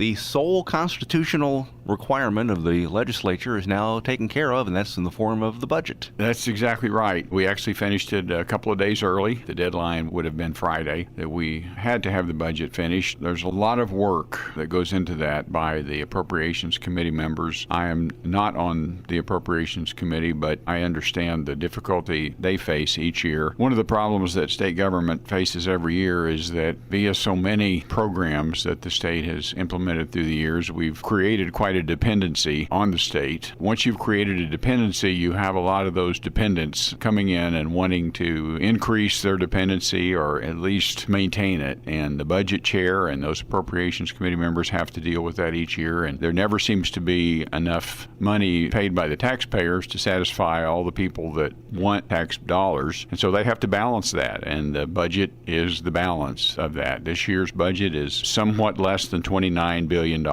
the sole constitutional requirement of the legislature is now taken care of, and that's in the form of the budget. That's exactly right. We actually finished it a couple of days early. The deadline would have been Friday, that we had to have the budget finished. There's a lot of work that goes into that by the Appropriations Committee members. I am not on the Appropriations Committee, but I understand the difficulty they face each year. One of the problems that state government faces every year is that via so many programs that the state has implemented through the years, we've created quite a dependency on the state. Once you've created a dependency, you have a lot of those dependents coming in and wanting to increase their dependency or at least maintain it. And the budget chair and those Appropriations Committee members have to deal with that each year. And there never seems to be enough money paid by the taxpayers to satisfy all the people that want tax dollars. And so they have to balance that. And the budget is the balance of that. This year's budget is somewhat less than $29 billion.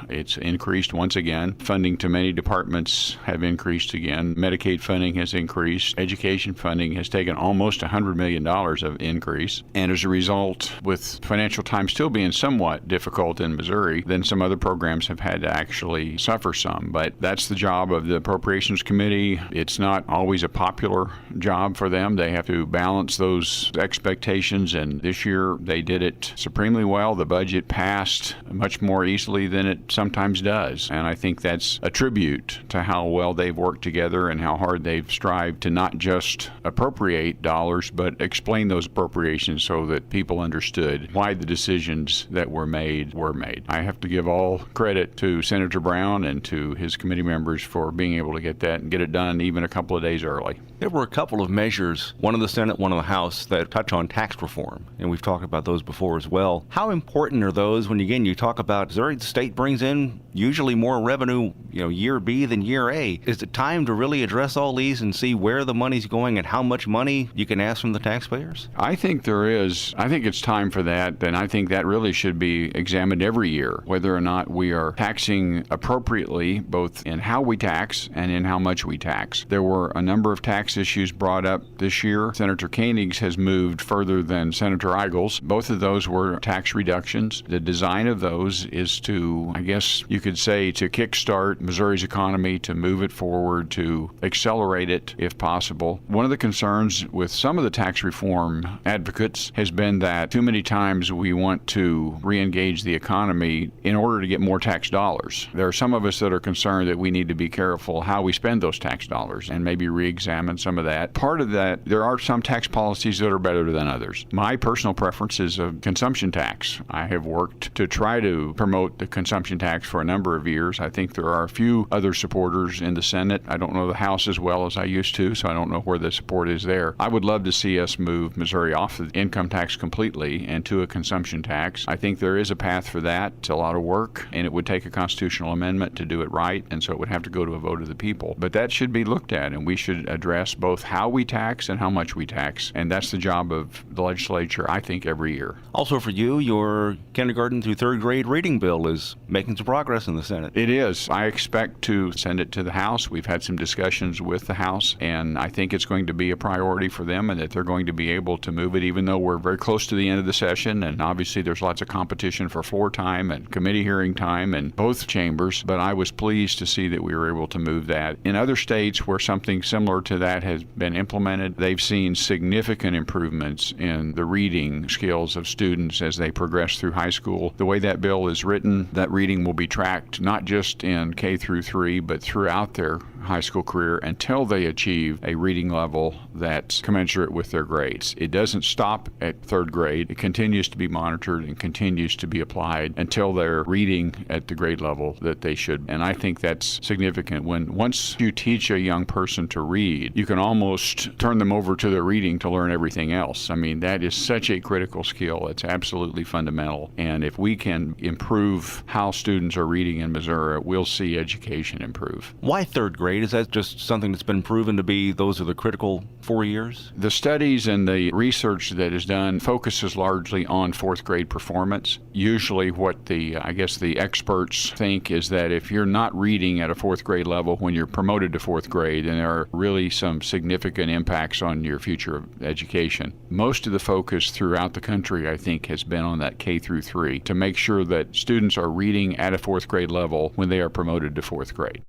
It's increased once again. Funding to many departments have increased again. Medicaid funding has increased. Education funding has taken almost $100 million of increase. And as a result, with financial times still being somewhat difficult in Missouri, then some other programs have had to actually suffer some. But that's the job of the Appropriations Committee. It's not always a popular job for them. They have to balance those expectations, and this year they did it supremely well. The budget passed much more easily than it sometimes does. And I think that's a tribute to how well they've worked together and how hard they've strived to not just appropriate dollars, but explain those appropriations so that people understood why the decisions that were made were made. I have to give all credit to Senator Brown and to his committee members for being able to get that and get it done even a couple of days early. There were a couple of measures, one in the Senate, one in the House, that touch on tax reform, and we've talked about those before as well. How important are those when, again, you talk about Missouri, the state brings in usually more revenue, year B than year A? Is it time to really address all these and see where the money's going and how much money you can ask from the taxpayers? I think there is. I think it's time for that, and I think that really should be examined every year, whether or not we are taxing appropriately, both in how we tax and in how much we tax. There were a number of tax issues brought up this year. Senator Koenig's has moved further than Senator Eigel's. Both of those were tax reductions. The design of those is to, I guess you could say, to kickstart Missouri's economy, to move it forward, to accelerate it if possible. One of the concerns with some of the tax reform advocates has been that too many times we want to re-engage the economy in order to get more tax dollars. There are some of us that are concerned that we need to be careful how we spend those tax dollars and maybe re-examine some of that. Part of that, there are some tax policies that are better than others. My personal preference is a consumption tax. I have worked to try to promote the consumption tax for a number of years. I think there are a few other supporters in the Senate. I don't know the House as well as I used to, so I don't know where the support is there. I would love to see us move Missouri off the income tax completely and to a consumption tax. I think there is a path for that. It's a lot of work, and it would take a constitutional amendment to do it right, and so it would have to go to a vote of the people. But that should be looked at, and we should address both how we tax and how much we tax, and that's the job of the legislature, I think, every year. Also for you, your kindergarten through third grade reading bill is making some progress in the Senate. It is. I expect to send it to the House. We've had some discussions with the House, and I think it's going to be a priority for them and that they're going to be able to move it, even though we're very close to the end of the session, and obviously there's lots of competition for floor time and committee hearing time in both chambers, but I was pleased to see that we were able to move that. In other states where something similar to that has been implemented, they've seen significant improvements in the reading skills of students as they progress through high school. The way that bill is written, that reading will be tracked not just in K through 3, but throughout their high school career until they achieve a reading level that's commensurate with their grades. It doesn't stop at third grade. It continues to be monitored and continues to be applied until they're reading at the grade level that they should. And I think that's significant. Once you teach a young person to read, you can almost turn them over to their reading to learn everything else. I mean, that is such a critical skill. It's absolutely fundamental. And if we can improve how students are reading in Missouri, we'll see education improve. Why third grade? grade? Is that just something that's been proven to be those are the critical 4 years? The studies and the research that is done focuses largely on fourth grade performance. Usually what the experts think is that if you're not reading at a fourth grade level when you're promoted to fourth grade, then there are really some significant impacts on your future education. Most of the focus throughout the country, I think, has been on that K through 3 to make sure that students are reading at a fourth grade level when they are promoted to fourth grade.